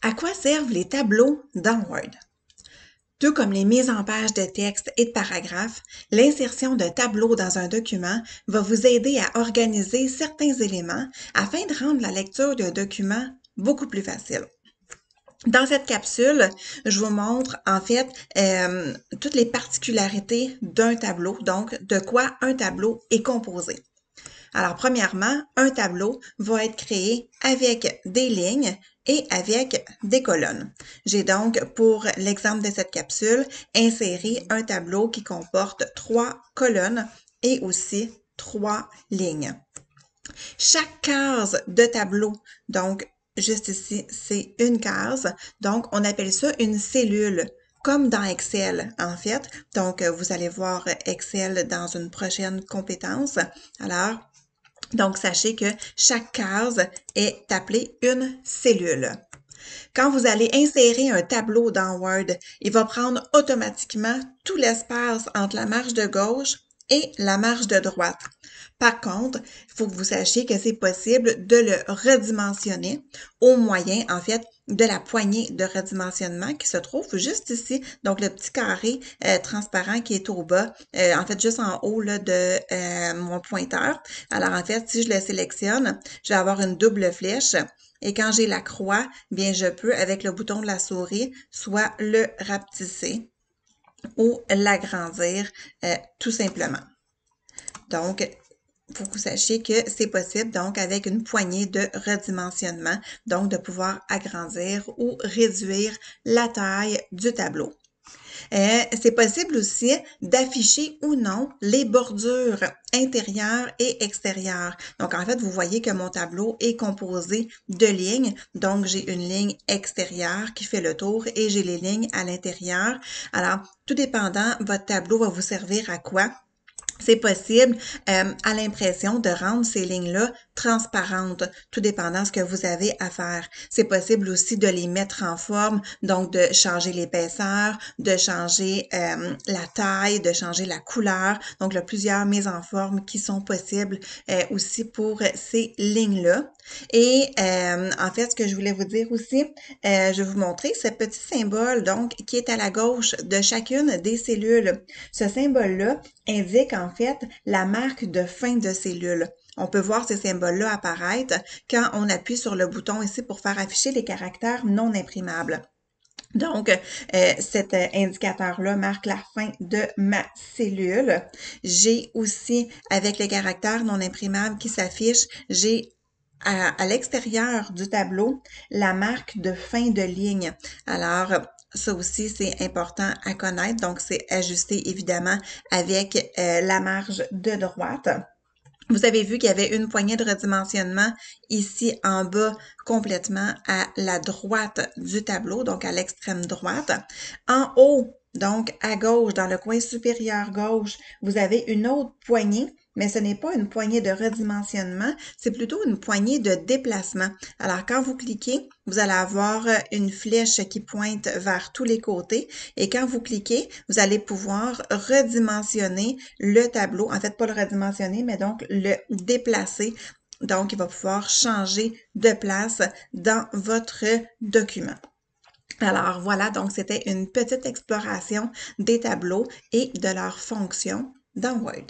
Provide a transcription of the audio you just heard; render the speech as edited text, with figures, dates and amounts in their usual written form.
À quoi servent les tableaux dans Word? Tout comme les mises en page de texte et de paragraphes, l'insertion de tableaux dans un document va vous aider à organiser certains éléments afin de rendre la lecture d'un document beaucoup plus facile. Dans cette capsule, je vous montre en fait toutes les particularités d'un tableau, donc de quoi un tableau est composé. Alors, premièrement, un tableau va être créé avec des lignes et avec des colonnes. J'ai donc, pour l'exemple de cette capsule, inséré un tableau qui comporte 3 colonnes et aussi 3 lignes. Chaque case de tableau, donc juste ici, c'est une case, donc on appelle ça une cellule comme dans Excel, en fait. Donc, vous allez voir Excel dans une prochaine compétence. Alors, donc, sachez que chaque case est appelée une cellule. Quand vous allez insérer un tableau dans Word, il va prendre automatiquement tout l'espace entre la marge de gauche et la marge de droite. Par contre, il faut que vous sachiez que c'est possible de le redimensionner au moyen, en fait, de la poignée de redimensionnement qui se trouve juste ici. Donc, le petit carré transparent qui est au bas, en fait, juste en haut là, de mon pointeur. Alors, en fait, si je le sélectionne, je vais avoir une double flèche. Et quand j'ai la croix, bien, je peux, avec le bouton de la souris, soit le rapetisser ou l'agrandir tout simplement. Donc, il faut que vous sachiez que c'est possible, donc, avec une poignée de redimensionnement, donc de pouvoir agrandir ou réduire la taille du tableau. C'est possible aussi d'afficher ou non les bordures intérieures et extérieures. Donc, en fait, vous voyez que mon tableau est composé de lignes. Donc, j'ai une ligne extérieure qui fait le tour et j'ai les lignes à l'intérieur. Alors, tout dépendant, votre tableau va vous servir à quoi? C'est possible à l'impression de rendre ces lignes-là transparentes, tout dépendant de ce que vous avez à faire. C'est possible aussi de les mettre en forme, donc de changer l'épaisseur, de changer la taille, de changer la couleur. Donc, il y a plusieurs mises en forme qui sont possibles aussi pour ces lignes-là. Et en fait, ce que je voulais vous dire aussi, je vais vous montrer ce petit symbole, donc, qui est à la gauche de chacune des cellules. Ce symbole-là indique en fait la marque de fin de cellule. On peut voir ces symboles-là apparaître quand on appuie sur le bouton ici pour faire afficher les caractères non imprimables. Donc, cet indicateur-là marque la fin de ma cellule. J'ai aussi, avec les caractères non imprimables qui s'affichent, j'ai à l'extérieur du tableau la marque de fin de ligne. Alors, ça aussi, c'est important à connaître. Donc, c'est ajusté évidemment avec la marge de droite. Vous avez vu qu'il y avait une poignée de redimensionnement ici en bas, complètement à la droite du tableau, donc à l'extrême droite. En haut, donc à gauche, dans le coin supérieur gauche, vous avez une autre poignée, mais ce n'est pas une poignée de redimensionnement, c'est plutôt une poignée de déplacement. Alors, quand vous cliquez, vous allez avoir une flèche qui pointe vers tous les côtés et quand vous cliquez, vous allez pouvoir redimensionner le tableau. En fait, pas le redimensionner, mais donc le déplacer. Donc, il va pouvoir changer de place dans votre document. Alors voilà, donc c'était une petite exploration des tableaux et de leurs fonctions dans Word.